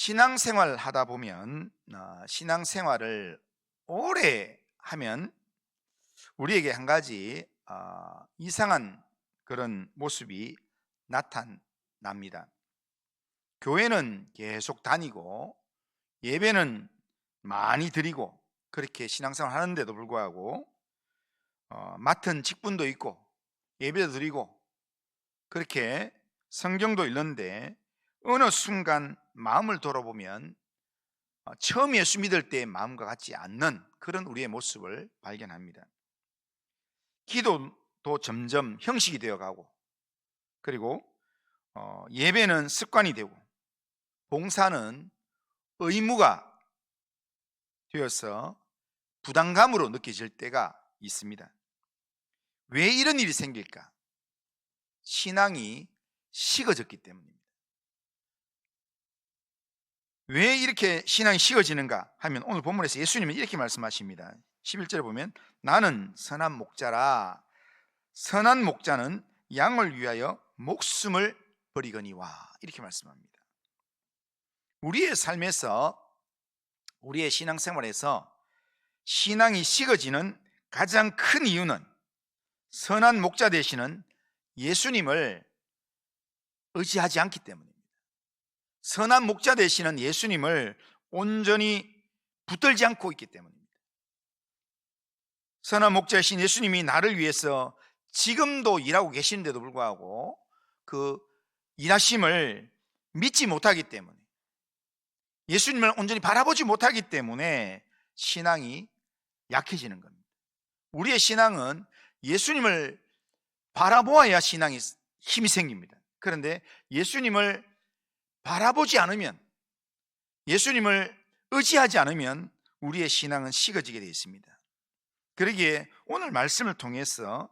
신앙생활 하다 보면 신앙생활을 오래 하면 우리에게 한 가지 이상한 그런 모습이 나타납니다. 교회는 계속 다니고 예배는 많이 드리고 그렇게 신앙생활 하는데도 불구하고 맡은 직분도 있고 예배도 드리고 그렇게 성경도 읽는데 어느 순간 마음을 돌아보면 처음 예수 믿을 때의 마음과 같지 않는 그런 우리의 모습을 발견합니다. 기도도 점점 형식이 되어가고, 그리고 예배는 습관이 되고, 봉사는 의무가 되어서 부담감으로 느껴질 때가 있습니다. 왜 이런 일이 생길까? 신앙이 식어졌기 때문입니다. 왜 이렇게 신앙이 식어지는가 하면 오늘 본문에서 예수님은 이렇게 말씀하십니다. 11절에 보면 나는 선한 목자라. 선한 목자는 양을 위하여 목숨을 버리거니와, 이렇게 말씀합니다. 우리의 삶에서, 우리의 신앙생활에서 신앙이 식어지는 가장 큰 이유는 선한 목자 되시는 예수님을 의지하지 않기 때문입니다. 선한 목자 되시는 예수님을 온전히 붙들지 않고 있기 때문입니다. 선한 목자이신 예수님이 나를 위해서 지금도 일하고 계시는데도 불구하고 그 일하심을 믿지 못하기 때문에, 예수님을 온전히 바라보지 못하기 때문에 신앙이 약해지는 겁니다. 우리의 신앙은 예수님을 바라보아야 신앙이 힘이 생깁니다. 그런데 예수님을 바라보지 않으면, 예수님을 의지하지 않으면 우리의 신앙은 식어지게 되어 있습니다. 그러기에 오늘 말씀을 통해서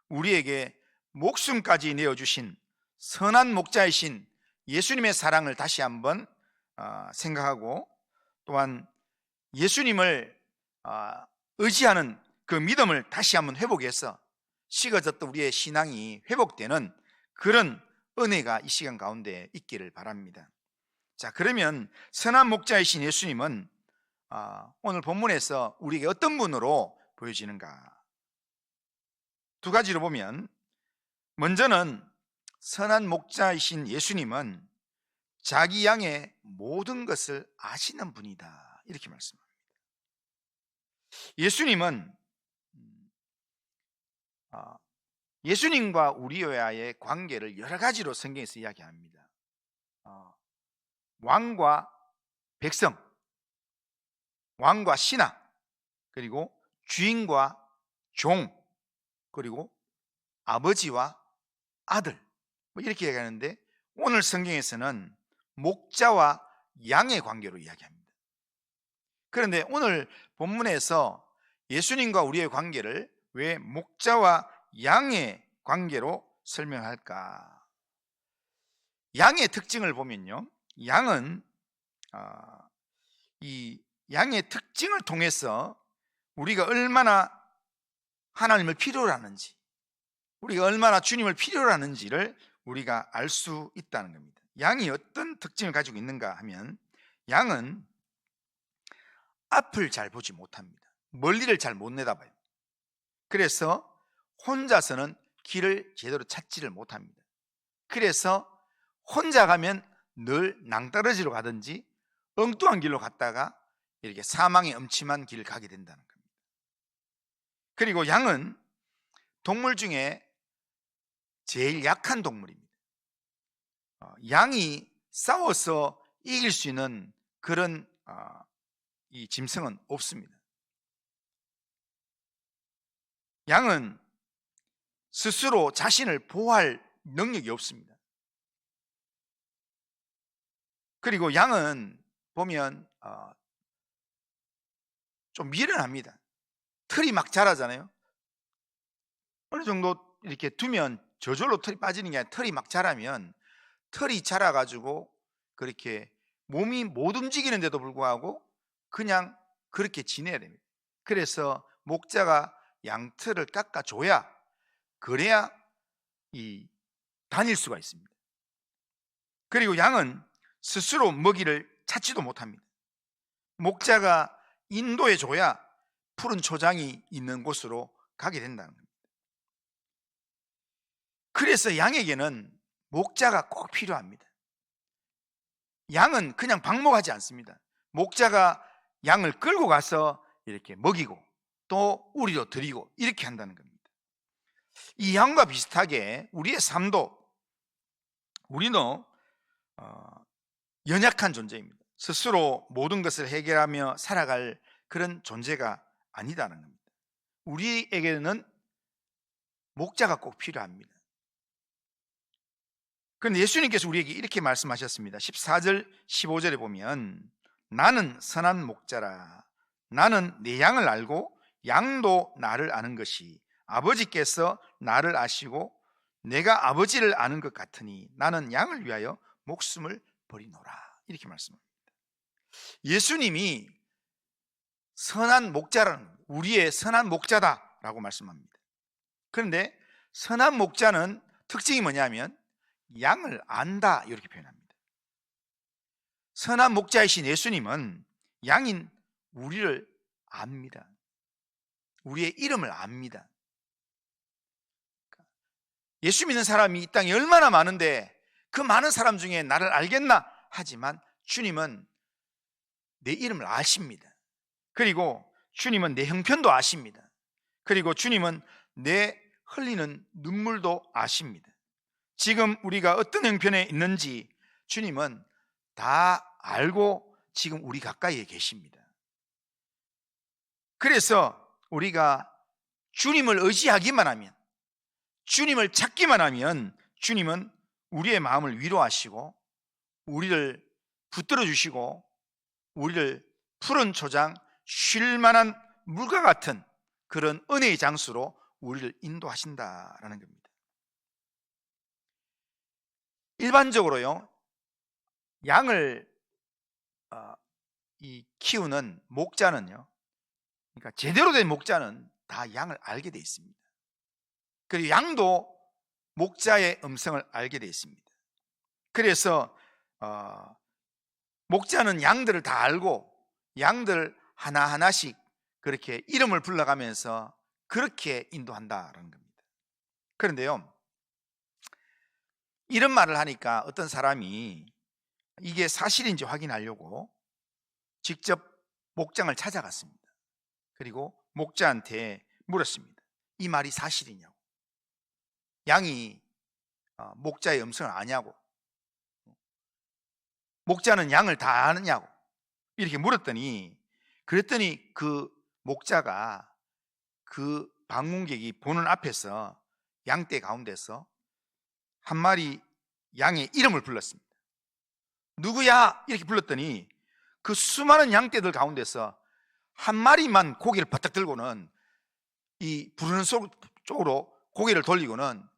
우리에게 목숨까지 내어주신 선한 목자이신 예수님의 사랑을 다시 한번 생각하고, 또한 예수님을 의지하는 그 믿음을 다시 한번 회복해서 식어졌던 우리의 신앙이 회복되는 그런 은혜가 이 시간 가운데 있기를 바랍니다. 자, 그러면 선한 목자이신 예수님은 오늘 본문에서 우리에게 어떤 분으로 보여지는가? 두 가지로 보면, 먼저는 선한 목자이신 예수님은 자기 양의 모든 것을 아시는 분이다, 이렇게 말씀합니다. 예수님은 예수님과 우리와의 관계를 여러 가지로 성경에서 이야기합니다. 왕과 백성, 왕과 신하, 그리고 주인과 종, 그리고 아버지와 아들, 이렇게 얘기하는데 오늘 성경에서는 목자와 양의 관계로 이야기합니다. 그런데 오늘 본문에서 예수님과 우리의 관계를 왜 목자와 양의 관계로 설명할까? 양의 특징을 보면요, 양은 이 양의 특징을 통해서 우리가 얼마나 하나님을 필요로 하는지, 우리가 얼마나 주님을 필요로 하는지를 우리가 알 수 있다는 겁니다. 양이 어떤 특징을 가지고 있는가 하면, 양은 앞을 잘 보지 못합니다. 멀리를 잘 못 내다봐요. 그래서 혼자서는 길을 제대로 찾지를 못합니다. 그래서 혼자 가면 늘 낭떠러지로 가든지 엉뚱한 길로 갔다가 이렇게 사망의 음침한 길을 가게 된다는 겁니다. 그리고 양은 동물 중에 제일 약한 동물입니다. 양이 싸워서 이길 수 있는 그런 이 짐승은 없습니다. 양은 스스로 자신을 보호할 능력이 없습니다. 그리고 양은 보면 좀 미련합니다. 털이 막 자라잖아요. 어느 정도 이렇게 두면 저절로 털이 빠지는 게 아니라 털이 막 자라면 털이 자라가지고 그렇게 몸이 못 움직이는데도 불구하고 그냥 그렇게 지내야 됩니다. 그래서 목자가 양털을 깎아줘야, 그래야 다닐 수가 있습니다. 그리고 양은 스스로 먹이를 찾지도 못합니다. 목자가 인도해 줘야 푸른 초장이 있는 곳으로 가게 된다는 겁니다. 그래서 양에게는 목자가 꼭 필요합니다. 양은 그냥 방목하지 않습니다. 목자가 양을 끌고 가서 이렇게 먹이고 또 우리로 드리고 이렇게 한다는 겁니다. 이 양과 비슷하게 우리의 삶도, 우리는 연약한 존재입니다. 스스로 모든 것을 해결하며 살아갈 그런 존재가 아니다는 겁니다. 우리에게는 목자가 꼭 필요합니다. 그런데 예수님께서 우리에게 이렇게 말씀하셨습니다. 14절 15절에 보면 나는 선한 목자라. 나는 내 양을 알고 양도 나를 아는 것이 아버지께서 나를 아시고 내가 아버지를 아는 것 같으니 나는 양을 위하여 목숨을 버리노라. 이렇게 말씀합니다. 예수님이 선한 목자라는 겁니다. 우리의 선한 목자다라고 말씀합니다. 그런데 선한 목자는 특징이 뭐냐면 양을 안다 이렇게 표현합니다. 선한 목자이신 예수님은 양인 우리를 압니다. 우리의 이름을 압니다. 예수 믿는 사람이 이 땅에 얼마나 많은데 그 많은 사람 중에 나를 알겠나 하지만 주님은 내 이름을 아십니다. 그리고 주님은 내 형편도 아십니다. 그리고 주님은 내 흘리는 눈물도 아십니다. 지금 우리가 어떤 형편에 있는지 주님은 다 알고 지금 우리 가까이에 계십니다. 그래서 우리가 주님을 의지하기만 하면, 주님을 찾기만 하면 주님은 우리의 마음을 위로하시고 우리를 붙들어 주시고 우리를 푸른 초장, 쉴만한 물과 같은 그런 은혜의 장소로 우리를 인도하신다라는 겁니다. 일반적으로요, 양을 키우는 목자는요, 그러니까 제대로 된 목자는 다 양을 알게 돼 있습니다. 그리고 양도 목자의 음성을 알게 돼 있습니다. 그래서 목자는 양들을 다 알고 양들 하나하나씩 그렇게 이름을 불러가면서 그렇게 인도한다라는 겁니다. 그런데요, 이런 말을 하니까 어떤 사람이 이게 사실인지 확인하려고 직접 목장을 찾아갔습니다. 그리고 목자한테 물었습니다. 이 말이 사실이냐고, 양이 목자의 음성을 아냐고, 목자는 양을 다 아느냐고 이렇게 물었더니, 그랬더니 그 목자가 그 방문객이 보는 앞에서 양떼 가운데서 한 마리 양의 이름을 불렀습니다. 누구야? 이렇게 불렀더니 그 수많은 양떼들 가운데서 한 마리만 고개를 바짝 들고는, 이 부르는 쪽으로 고개를 돌리고는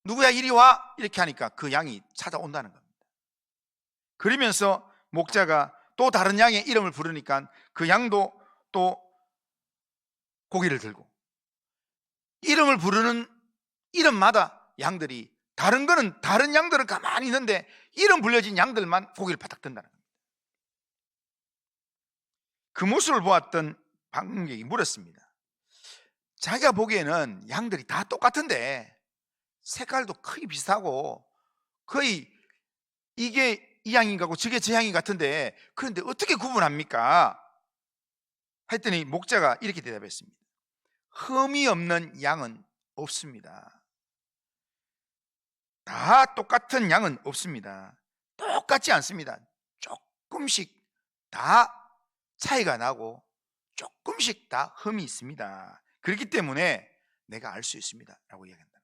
누구야 이리 와 이렇게 하니까 그 양이 찾아온다는 겁니다. 그러면서 목자가 또 다른 양의 이름을 부르니까 그 양도 또 고개를 들고, 이름을 부르는 이름마다 양들이, 다른 거는 다른 양들은 가만히 있는데 이름 불려진 양들만 고개를 바닥 든다는 겁니다. 그 모습을 보았던 방문객이 물었습니다. 자기가 보기에는 양들이 다 똑같은데 색깔도 거의 비슷하고 거의 이게 이 양인가 고 저게 저 양인 같은데 그런데 어떻게 구분합니까? 했더니 목자가 이렇게 대답했습니다. 흠이 없는 양은 없습니다. 다 똑같은 양은 없습니다. 똑같지 않습니다. 조금씩 다 차이가 나고 조금씩 다 흠이 있습니다. 그렇기 때문에 내가 알 수 있습니다 라고 이야기한다.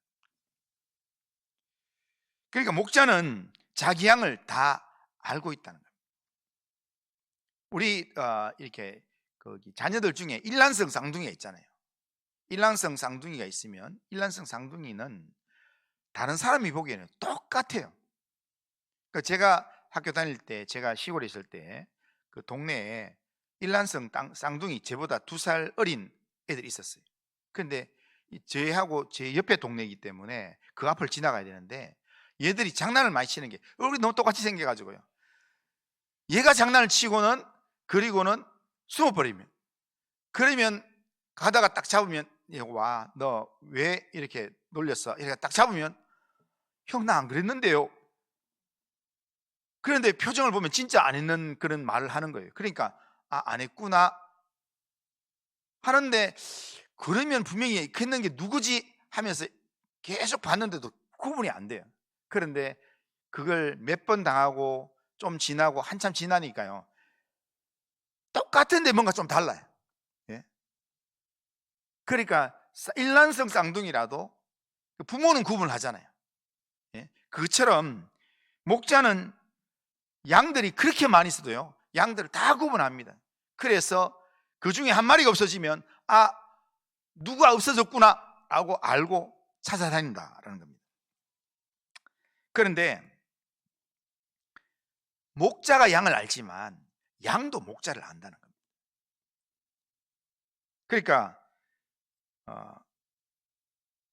그러니까 목자는 자기 양을 다 알고 있다는 겁니다. 우리 이렇게 거기 자녀들 중에 일란성 쌍둥이가 있잖아요. 일란성 쌍둥이가 있으면 일란성 쌍둥이는 다른 사람이 보기에는 똑같아요. 그러니까 제가 학교 다닐 때, 제가 시골에 있을 때 그 동네에 일란성 쌍둥이 저보다 2살 어린 애들이 있었어요. 그런데 저하고 제 옆에 동네이기 때문에 그 앞을 지나가야 되는데 얘들이 장난을 많이 치는 게 얼굴이 너무 똑같이 생겨가지고요, 얘가 장난을 치고는 그리고는 숨어버리면, 그러면 가다가 딱 잡으면 와, 너 왜 이렇게 놀렸어? 이렇게 딱 잡으면 형 나 안 그랬는데요. 그런데 표정을 보면 진짜 안 했는 그런 말을 하는 거예요. 그러니까 안 했구나 하는데, 그러면 분명히 했는 게 누구지 하면서 계속 봤는데도 구분이 안 돼요. 그런데 그걸 몇 번 당하고 좀 지나고 한참 지나니까요, 똑같은데 뭔가 좀 달라요. 예? 그러니까 일란성 쌍둥이라도 부모는 구분을 하잖아요. 예? 그것처럼 목자는 양들이 그렇게 많이 있어도요, 양들을 다 구분합니다. 그래서 그 중에 한 마리가 없어지면 누가 없어졌구나 하고 알고 찾아다닌다라는 겁니다. 그런데 목자가 양을 알지만 양도 목자를 안다는 겁니다. 그러니까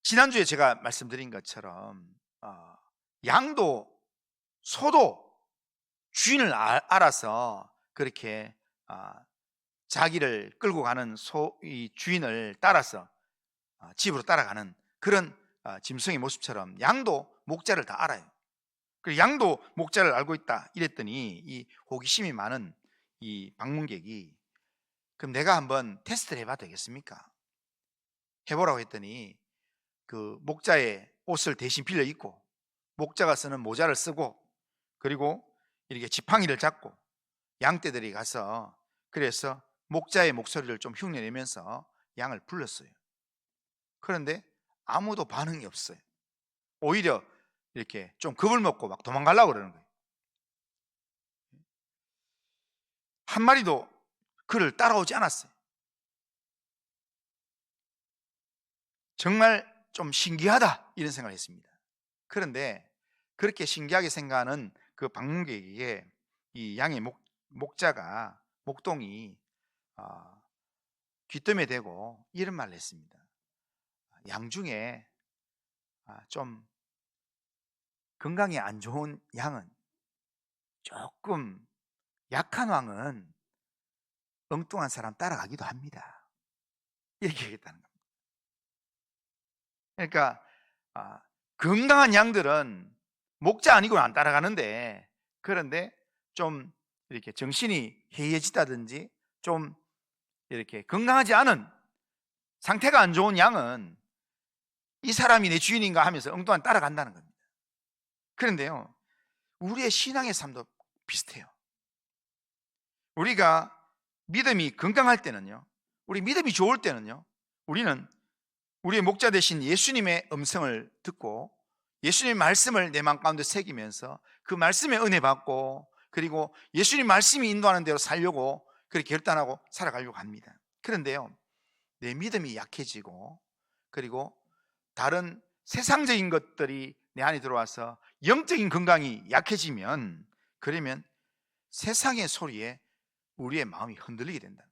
지난주에 제가 말씀드린 것처럼 양도 소도 주인을 알아서 그렇게 자기를 끌고 가는 이 주인을 따라서 집으로 따라가는 그런 짐승의 모습처럼 양도 목자를 다 알아요. 그리고 양도 목자를 알고 있다 이랬더니 이 호기심이 많은 이 방문객이, 그럼 내가 한번 테스트를 해봐도 되겠습니까? 해보라고 했더니 그 목자의 옷을 대신 빌려 입고 목자가 쓰는 모자를 쓰고 그리고 이렇게 지팡이를 잡고 양떼들이 가서 그래서 목자의 목소리를 좀 흉내내면서 양을 불렀어요. 그런데 아무도 반응이 없어요. 오히려 이렇게 좀 겁을 먹고 막 도망가려고 그러는 거예요. 한 마리도 그를 따라오지 않았어요. 정말 좀 신기하다 이런 생각을 했습니다. 그런데 그렇게 신기하게 생각하는 그 방문객에게 이 양의 목자가 목동이 귀뜸에 대고 이런 말을 했습니다. 양 중에 좀 건강이 안 좋은 양은, 조금 약한 왕은 엉뚱한 사람 따라가기도 합니다. 이렇게 얘기했다는 겁니다. 그러니까 건강한 양들은 목자 아니고는 안 따라가는데, 그런데 좀 이렇게 정신이 해이해지다든지 좀 이렇게 건강하지 않은 상태가 안 좋은 양은 이 사람이 내 주인인가 하면서 엉뚱한 따라간다는 겁니다. 그런데요, 우리의 신앙의 삶도 비슷해요. 우리가 믿음이 건강할 때는요, 우리 믿음이 좋을 때는요, 우리는 우리의 목자 되신 예수님의 음성을 듣고 예수님의 말씀을 내 마음 가운데 새기면서 그 말씀에 은혜 받고 그리고 예수님 말씀이 인도하는 대로 살려고 그렇게 결단하고 살아가려고 합니다. 그런데요, 내 믿음이 약해지고 그리고 다른 세상적인 것들이 내 안에 들어와서 영적인 건강이 약해지면, 그러면 세상의 소리에 우리의 마음이 흔들리게 된다.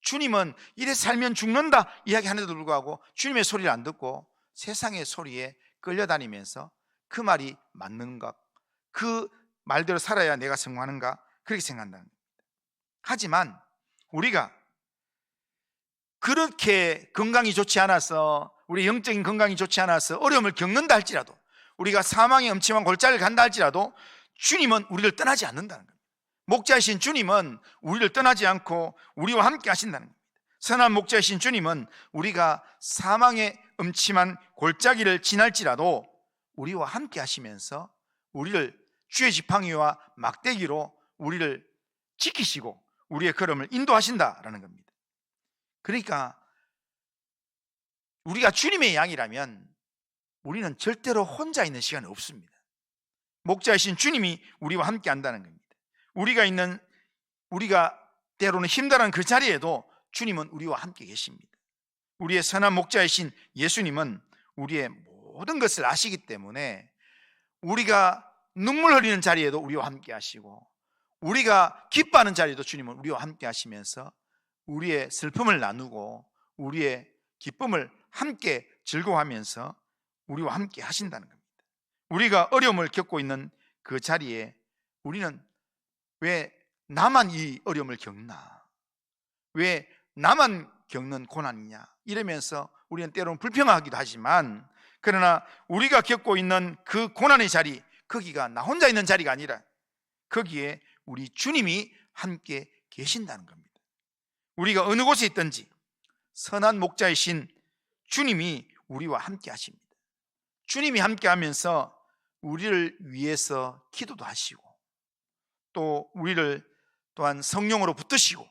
주님은 이래 살면 죽는다 이야기하는데도 불구하고 주님의 소리를 안 듣고 세상의 소리에 끌려다니면서 그 말이 맞는가, 그 말대로 살아야 내가 성공하는가 그렇게 생각한다는 겁니다. 하지만 우리가 그렇게 건강이 좋지 않아서, 우리 영적인 건강이 좋지 않아서 어려움을 겪는다 할지라도, 우리가 사망의 음침한 골짜기를 간다 할지라도 주님은 우리를 떠나지 않는다는 겁니다. 목자이신 주님은 우리를 떠나지 않고 우리와 함께 하신다는 겁니다. 선한 목자이신 주님은 우리가 사망의 음침한 골짜기를 지날지라도 우리와 함께 하시면서 우리를 주의 지팡이와 막대기로 우리를 지키시고 우리의 걸음을 인도하신다라는 겁니다. 그러니까 우리가 주님의 양이라면 우리는 절대로 혼자 있는 시간이 없습니다. 목자이신 주님이 우리와 함께 한다는 겁니다. 우리가 때로는 힘들어하는 그 자리에도 주님은 우리와 함께 계십니다. 우리의 선한 목자이신 예수님은 우리의 모든 것을 아시기 때문에 우리가 눈물 흘리는 자리에도 우리와 함께 하시고 우리가 기뻐하는 자리에도 주님은 우리와 함께 하시면서 우리의 슬픔을 나누고 우리의 기쁨을 함께 즐거워하면서 우리와 함께 하신다는 겁니다. 우리가 어려움을 겪고 있는 그 자리에 우리는 왜 나만 이 어려움을 겪나? 왜 나만 겪는 고난이냐? 이러면서 우리는 때로는 불평하기도 하지만, 그러나 우리가 겪고 있는 그 고난의 자리, 거기가 나 혼자 있는 자리가 아니라 거기에 우리 주님이 함께 계신다는 겁니다. 우리가 어느 곳에 있든지 선한 목자이신 주님이 우리와 함께 하십니다. 주님이 함께 하면서 우리를 위해서 기도도 하시고, 또 우리를 또한 성령으로 붙드시고,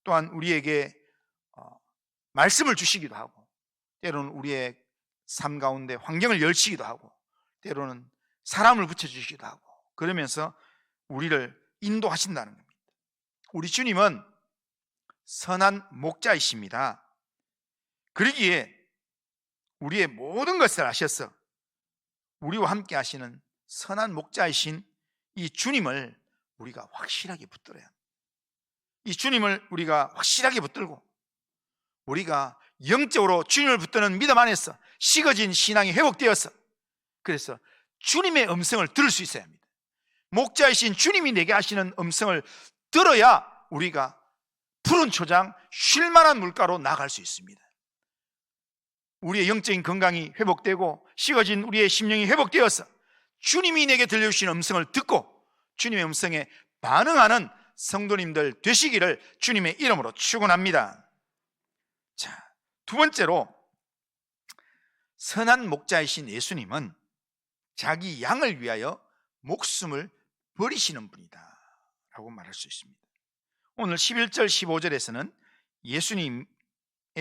또한 우리에게 말씀을 주시기도 하고, 때로는 우리의 삶 가운데 환경을 열시기도 하고, 때로는 사람을 붙여주시기도 하고, 그러면서 우리를 인도하신다는 겁니다. 우리 주님은 선한 목자이십니다. 그러기에 우리의 모든 것을 아셔서 우리와 함께 하시는 선한 목자이신 이 주님을 우리가 확실하게 붙들어야 합니다. 이 주님을 우리가 확실하게 붙들고, 우리가 영적으로 주님을 붙드는 믿음 안에서 식어진 신앙이 회복되어서, 그래서 주님의 음성을 들을 수 있어야 합니다. 목자이신 주님이 내게 하시는 음성을 들어야 우리가 푸른 초장, 쉴만한 물가로 나아갈 수 있습니다. 우리의 영적인 건강이 회복되고 식어진 우리의 심령이 회복되어서 주님이 내게 들려주시는 음성을 듣고 주님의 음성에 반응하는 성도님들 되시기를 주님의 이름으로 축원합니다. 자, 두 번째로, 선한 목자이신 예수님은 자기 양을 위하여 목숨을 버리시는 분이다 라고 말할 수 있습니다. 오늘 11절 15절에서는 예수님에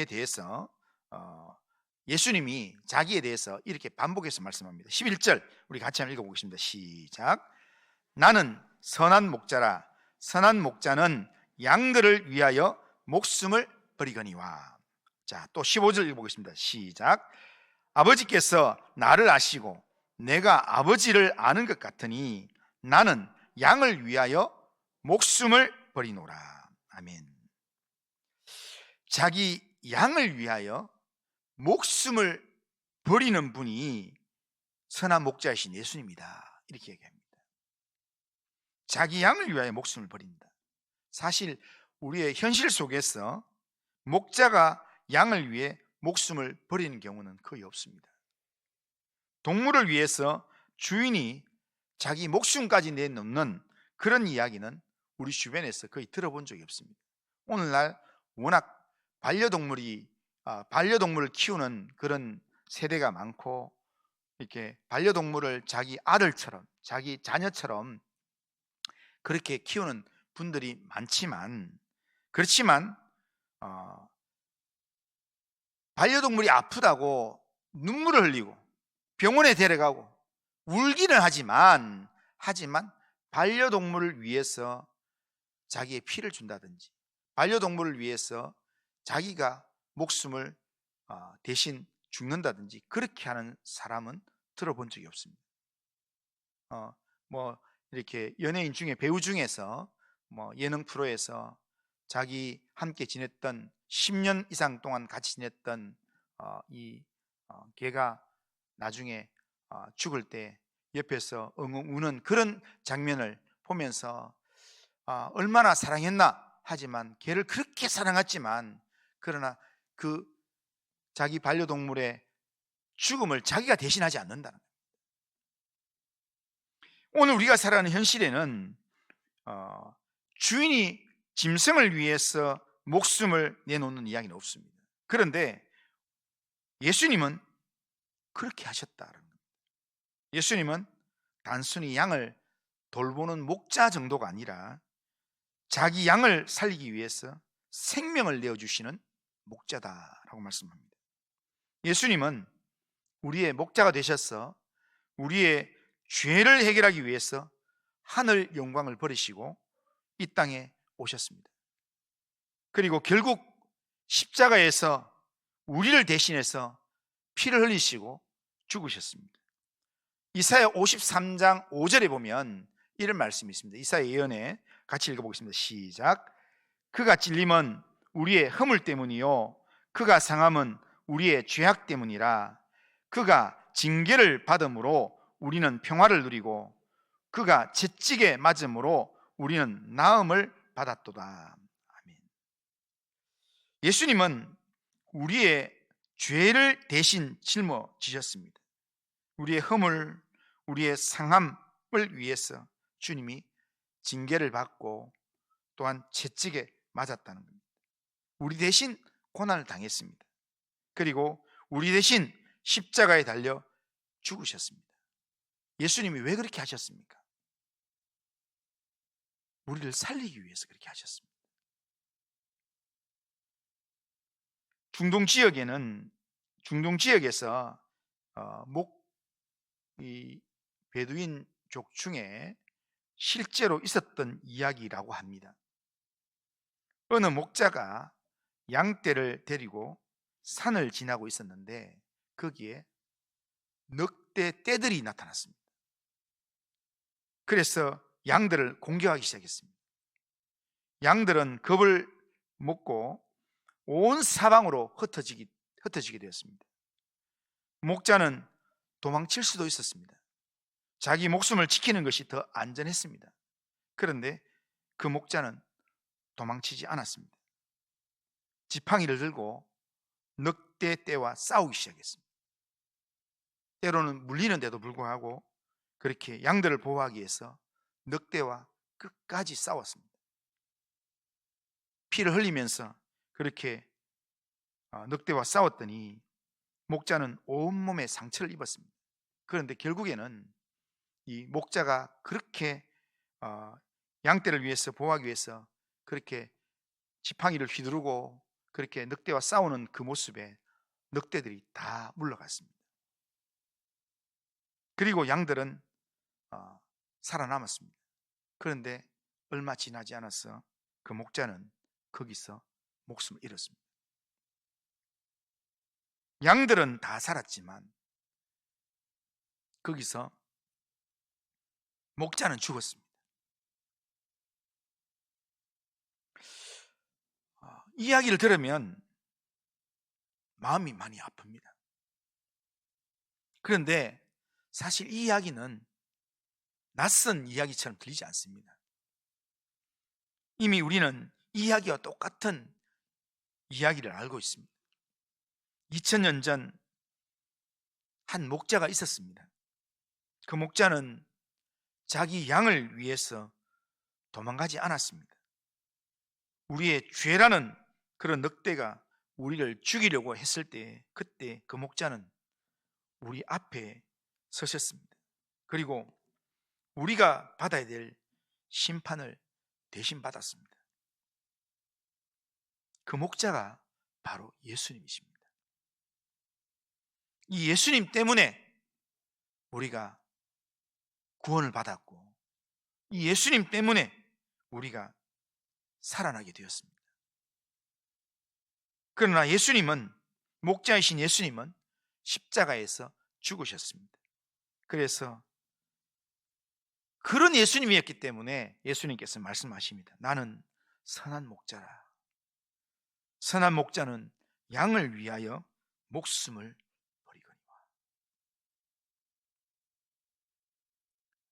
대해서 예수님이 자기에 대해서 이렇게 반복해서 말씀합니다. 11절 우리 같이 한번 읽어보겠습니다. 시작. 나는 선한 목자라. 선한 목자는 양들을 위하여 목숨을 버리거니와. 자, 또 15절 읽어보겠습니다. 시작. 아버지께서 나를 아시고 내가 아버지를 아는 것 같으니 나는 양을 위하여 목숨을 버리노라. 아멘. 자기 양을 위하여 목숨을 버리는 분이 선한 목자이신 예수님이다, 이렇게 얘기합니다. 자기 양을 위하여 목숨을 버린다. 사실 우리의 현실 속에서 목자가 양을 위해 목숨을 버리는 경우는 거의 없습니다. 동물을 위해서 주인이 자기 목숨까지 내놓는 그런 이야기는 우리 주변에서 거의 들어본 적이 없습니다. 오늘날 워낙 반려동물을 키우는 그런 세대가 많고, 이렇게 반려동물을 자기 아들처럼, 자기 자녀처럼 그렇게 키우는 분들이 많지만, 그렇지만 반려동물이 아프다고 눈물을 흘리고 병원에 데려가고 울기는 하지만 반려동물을 위해서 자기의 피를 준다든지, 반려동물을 위해서 자기가 목숨을 대신 죽는다든지, 그렇게 하는 사람은 들어본 적이 없습니다. 이렇게 연예인 중에, 배우 중에서 예능 프로에서 자기 함께 지냈던 10년 이상 동안 같이 지냈던 걔가 나중에 죽을 때 옆에서 엉엉 우는 그런 장면을 보면서 얼마나 사랑했나, 하지만 걔를 그렇게 사랑했지만 그러나 그 자기 반려동물의 죽음을 자기가 대신하지 않는다는 거예요. 오늘 우리가 살아가는 현실에는 주인이 짐승을 위해서 목숨을 내놓는 이야기는 없습니다. 그런데 예수님은 그렇게 하셨다는 겁니다. 예수님은 단순히 양을 돌보는 목자 정도가 아니라 자기 양을 살리기 위해서 생명을 내어주시는 목자다라고 말씀합니다. 예수님은 우리의 목자가 되셔서 우리의 죄를 해결하기 위해서 하늘 영광을 버리시고 이 땅에 오셨습니다. 그리고 결국 십자가에서 우리를 대신해서 피를 흘리시고 죽으셨습니다. 이사야 53장 5절에 보면 이런 말씀이 있습니다. 이사야 예언에 같이 읽어보겠습니다. 시작. 그가 찔림은 우리의 허물 때문이요 그가 상함은 우리의 죄악 때문이라. 그가 징계를 받음으로 우리는 평화를 누리고 그가 채찍에 맞음으로 우리는 나음을 받았도다. 아멘. 예수님은 우리의 죄를 대신 짊어지셨습니다. 우리의 허물, 우리의 상함을 위해서 주님이 징계를 받고 또한 채찍에 맞았다는 겁니다. 우리 대신 고난을 당했습니다. 그리고 우리 대신 십자가에 달려 죽으셨습니다. 예수님이 왜 그렇게 하셨습니까? 우리를 살리기 위해서 그렇게 하셨습니다. 중동 지역에서 이 베두인족 중에 실제로 있었던 이야기라고 합니다. 어느 목자가 양떼를 데리고 산을 지나고 있었는데 거기에 늑대 떼들이 나타났습니다. 그래서 양들을 공격하기 시작했습니다. 양들은 겁을 먹고 온 사방으로 흩어지게 되었습니다. 목자는 도망칠 수도 있었습니다. 자기 목숨을 지키는 것이 더 안전했습니다. 그런데 그 목자는 도망치지 않았습니다. 지팡이를 들고 늑대 떼와 싸우기 시작했습니다. 때로는 물리는데도 불구하고 그렇게 양들을 보호하기 위해서 늑대와 끝까지 싸웠습니다. 피를 흘리면서 그렇게 늑대와 싸웠더니 목자는 온몸에 상처를 입었습니다. 그런데 결국에는 이 목자가 그렇게 양떼를 위해서 보호하기 위해서 그렇게 지팡이를 휘두르고 그렇게 늑대와 싸우는 그 모습에 늑대들이 다 물러갔습니다. 그리고 양들은 살아남았습니다. 그런데 얼마 지나지 않아서 그 목자는 거기서 목숨을 잃었습니다. 양들은 다 살았지만 거기서 목자는 죽었습니다. 이야기를 들으면 마음이 많이 아픕니다. 그런데 사실 이 이야기는 낯선 이야기처럼 들리지 않습니다. 이미 우리는 이 이야기와 똑같은 이야기를 알고 있습니다. 2000년 전 한 목자가 있었습니다. 그 목자는 자기 양을 위해서 도망가지 않았습니다. 우리의 죄라는 그런 늑대가 우리를 죽이려고 했을 때 그때 그 목자는 우리 앞에 서셨습니다. 그리고 우리가 받아야 될 심판을 대신 받았습니다. 그 목자가 바로 예수님이십니다. 이 예수님 때문에 우리가 구원을 받았고 이 예수님 때문에 우리가 살아나게 되었습니다. 그러나 예수님은, 목자이신 예수님은 십자가에서 죽으셨습니다. 그래서 그런 예수님이었기 때문에 예수님께서 말씀하십니다. 나는 선한 목자라. 선한 목자는 양을 위하여 목숨을 버리거니와.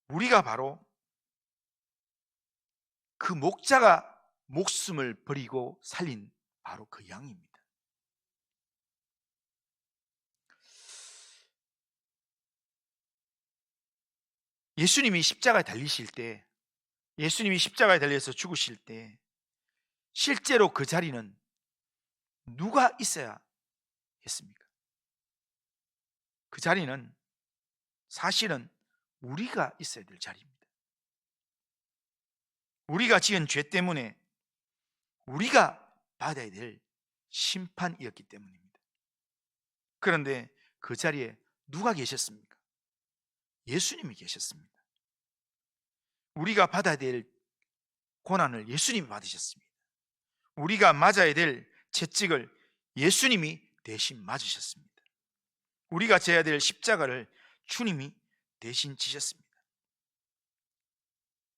우리가 바로 그 목자가 목숨을 버리고 살린 바로 그 양입니다. 예수님이 십자가에 달리실 때, 예수님이 십자가에 달려서 죽으실 때 실제로 그 자리는 누가 있어야 했습니까? 그 자리는 사실은 우리가 있어야 될 자리입니다. 우리가 지은 죄 때문에 우리가 받아야 될 심판이었기 때문입니다. 그런데 그 자리에 누가 계셨습니까? 예수님이 계셨습니다. 우리가 받아야 될 고난을 예수님이 받으셨습니다. 우리가 맞아야 될 채찍을 예수님이 대신 맞으셨습니다. 우리가 져야 될 십자가를 주님이 대신 지셨습니다.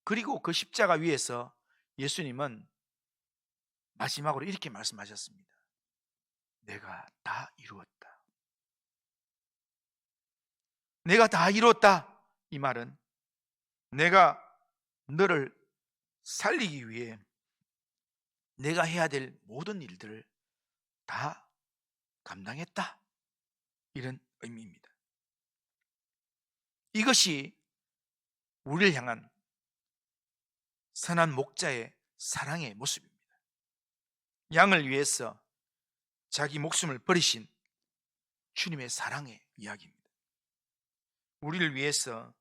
그리고 그 십자가 위에서 예수님은 마지막으로 이렇게 말씀하셨습니다. 내가 다 이루었다. 내가 다 이루었다. 이 말은 내가 너를 살리기 위해 내가 해야 될 모든 일들을 다 감당했다, 이런 의미입니다. 이것이 우리를 향한 선한 목자의 사랑의 모습입니다. 양을 위해서 자기 목숨을 버리신 주님의 사랑의 이야기입니다. 우리를 위해서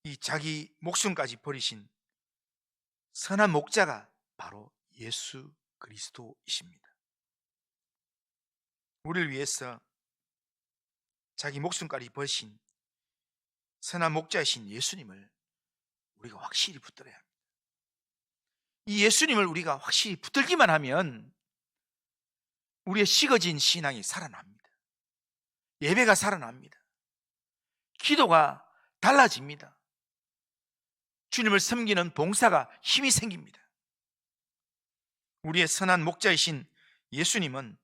이 자기 목숨까지 버리신 선한 목자가 바로 예수 그리스도이십니다. 우리를 위해서 자기 목숨까지 버리신 선한 목자이신 예수님을 우리가 확실히 붙들어야 합니다. 이 예수님을 우리가 확실히 붙들기만 하면 우리의 식어진 신앙이 살아납니다. 예배가 살아납니다. 기도가 달라집니다. 주님을 섬기는 봉사가 힘이 생깁니다. 우리의 선한 목자이신 예수님은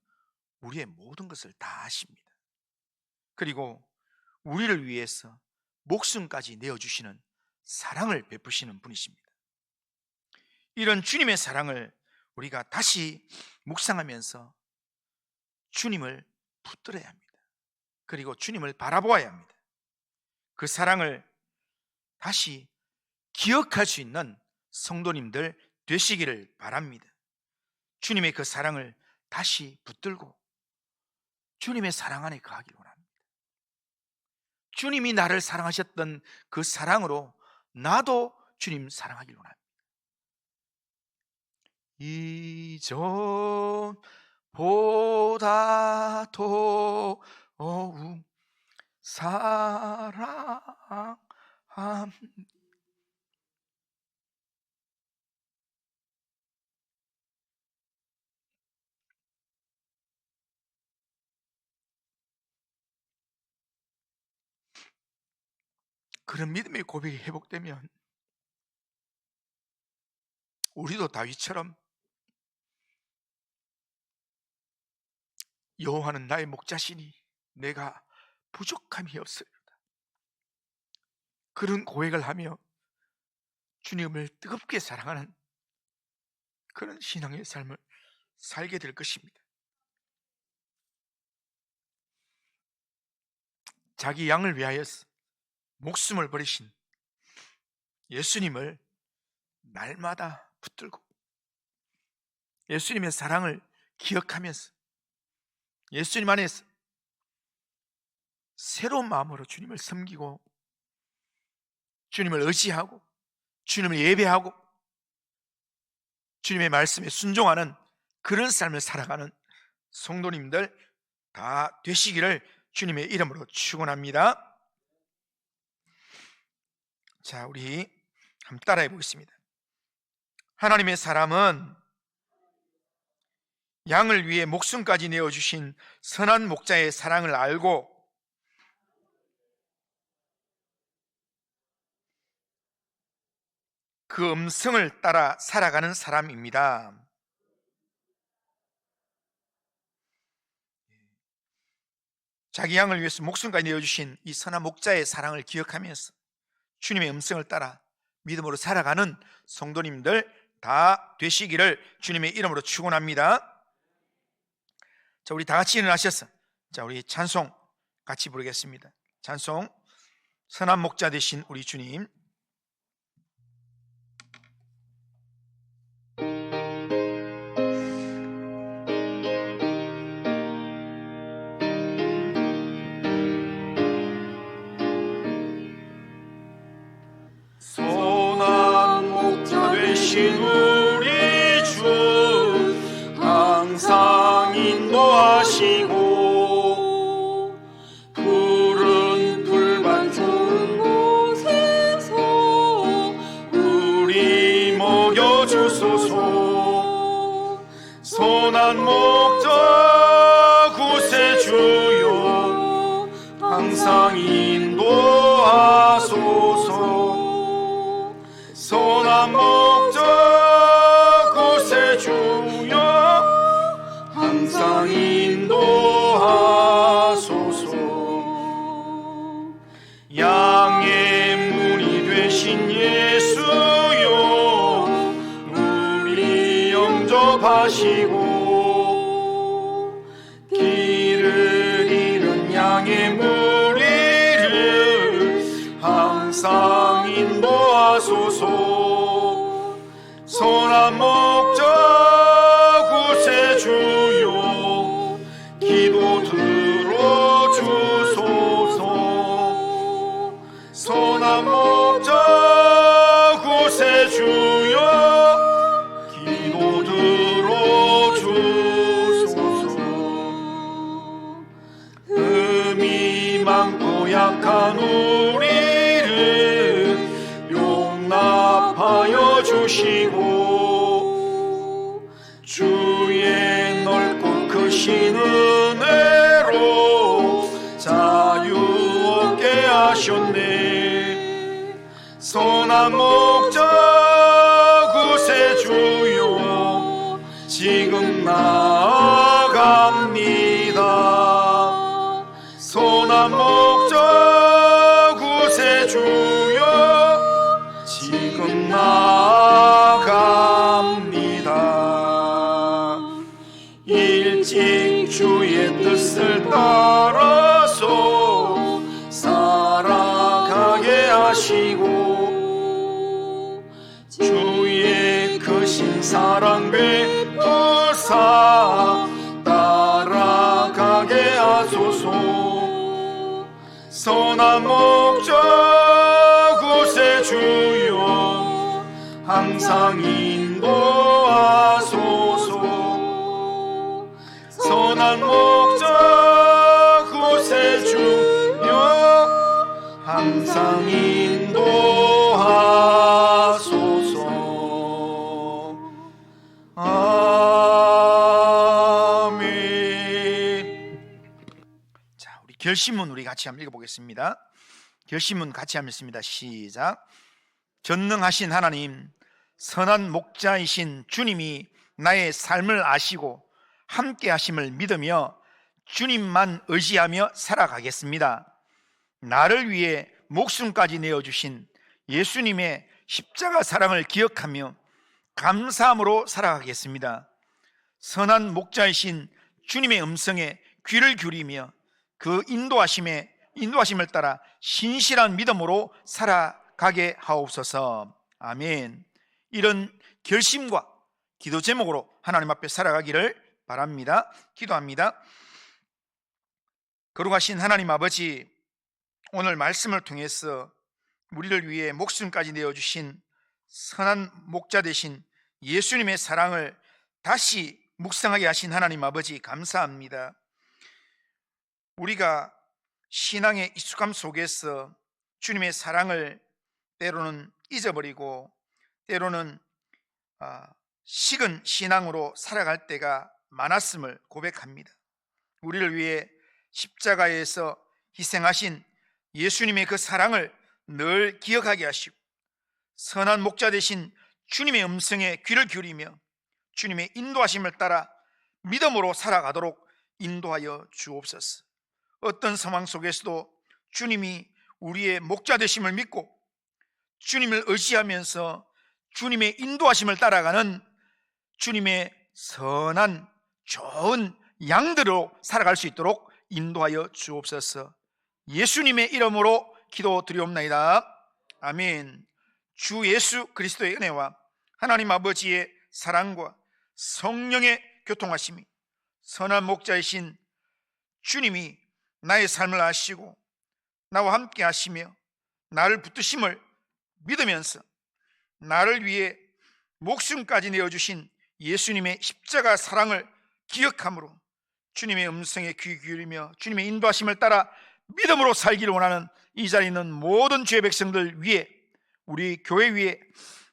우리의 모든 것을 다 아십니다. 그리고 우리를 위해서 목숨까지 내어주시는 사랑을 베푸시는 분이십니다. 이런 주님의 사랑을 우리가 다시 묵상하면서 주님을 붙들어야 합니다. 그리고 주님을 바라보아야 합니다. 그 사랑을 다시 기억할 수 있는 성도님들 되시기를 바랍니다. 주님의 그 사랑을 다시 붙들고 주님의 사랑 안에 거하기를 원합니다. 주님이 나를 사랑하셨던 그 사랑으로 나도 주님 사랑하기를 원합니다. 이전보다 더욱 사랑함. 그런 믿음의 고백이 회복되면 우리도 다윗처럼 여호와는 나의 목자시니 내가 부족함이 없으리로다, 그런 고백을 하며 주님을 뜨겁게 사랑하는 그런 신앙의 삶을 살게 될 것입니다. 자기 양을 위하여서 목숨을 버리신 예수님을 날마다 붙들고 예수님의 사랑을 기억하면서 예수님 안에서 새로운 마음으로 주님을 섬기고 주님을 의지하고 주님을 예배하고 주님의 말씀에 순종하는 그런 삶을 살아가는 성도님들 다 되시기를 주님의 이름으로 축원합니다. 자, 우리 한번 따라해 보겠습니다. 하나님의 사람은 양을 위해 목숨까지 내어주신 선한 목자의 사랑을 알고 그 음성을 따라 살아가는 사람입니다. 자기 양을 위해서 목숨까지 내어주신 이 선한 목자의 사랑을 기억하면서 주님의 음성을 따라 믿음으로 살아가는 성도님들 다 되시기를 주님의 이름으로 축원합니다. 자, 우리 다 같이 일어나셔서 자, 우리 찬송 같이 부르겠습니다. 찬송, 선한 목자 되신 우리 주님. 선한 목자 되신 우리 주, 항상 인도하시고 푸른 풀밭 좋은 곳에서 우리 먹여주소서. 선한 목자 구세주여, 항상 인도하소서. 선한 목자 구세주여, 항상 인도하소서. 양의 문이 되신 예수여, 영접하시고 길을 잃은 양의 무리를 항상 인도하소서. 선한 목자 구세주여 기도 들어주소서. 선한 목자 구세주여 기도 들어주소서. 흠이 많고 약한 우리를 용납하여 주시고 주의 넓고 크신 은혜로 자유 얻게 하셨네. 선한 목자 구세주여 지금 나아갑니다. 선한 목자 구세주여 지금 나아갑니다. 일찍 주의 뜻을 따라서 살아가게 하시고 주의 크신 사랑 베푸사 따라가게 하소서. 선한 목자 구세주여 항상 인도하소서. 선한 목자 구세주여 항상 인도하소서. 아멘. 자, 우리 결심문 우리 같이 한번 읽어보겠습니다. 결심문 같이 한번 읽습니다. 시작. 전능하신 하나님, 선한 목자이신 주님이 나의 삶을 아시고 함께 하심을 믿으며 주님만 의지하며 살아가겠습니다. 나를 위해 목숨까지 내어주신 예수님의 십자가 사랑을 기억하며 감사함으로 살아가겠습니다. 선한 목자이신 주님의 음성에 귀를 기울이며 그 인도하심을 따라 신실한 믿음으로 살아가게 하옵소서. 아멘. 이런 결심과 기도 제목으로 하나님 앞에 살아가기를 바랍니다. 기도합니다. 거룩하신 하나님 아버지, 오늘 말씀을 통해서 우리를 위해 목숨까지 내어주신 선한 목자 되신 예수님의 사랑을 다시 묵상하게 하신 하나님 아버지 감사합니다. 우리가 신앙의 익숙함 속에서 주님의 사랑을 때로는 잊어버리고 때로는 식은 신앙으로 살아갈 때가 많았음을 고백합니다. 우리를 위해 십자가에서 희생하신 예수님의 그 사랑을 늘 기억하게 하시고 선한 목자 되신 주님의 음성에 귀를 기울이며 주님의 인도하심을 따라 믿음으로 살아가도록 인도하여 주옵소서. 어떤 상황 속에서도 주님이 우리의 목자 되심을 믿고 주님을 의지하면서 주님의 인도하심을 따라가는 주님의 선한 좋은 양들로 살아갈 수 있도록 인도하여 주옵소서. 예수님의 이름으로 기도드리옵나이다. 아멘. 주 예수 그리스도의 은혜와 하나님 아버지의 사랑과 성령의 교통하심이 선한 목자이신 주님이 나의 삶을 아시고 나와 함께 하시며 나를 붙드심을 믿으면서 나를 위해 목숨까지 내어주신 예수님의 십자가 사랑을 기억함으로 주님의 음성에 귀 기울이며 주님의 인도하심을 따라 믿음으로 살기를 원하는 이 자리에 있는 모든 주의 백성들 위해, 우리 교회 위에,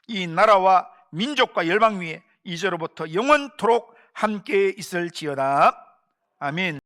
이 나라와 민족과 열방 위에 이제로부터 영원토록 함께 있을지어다. 아멘.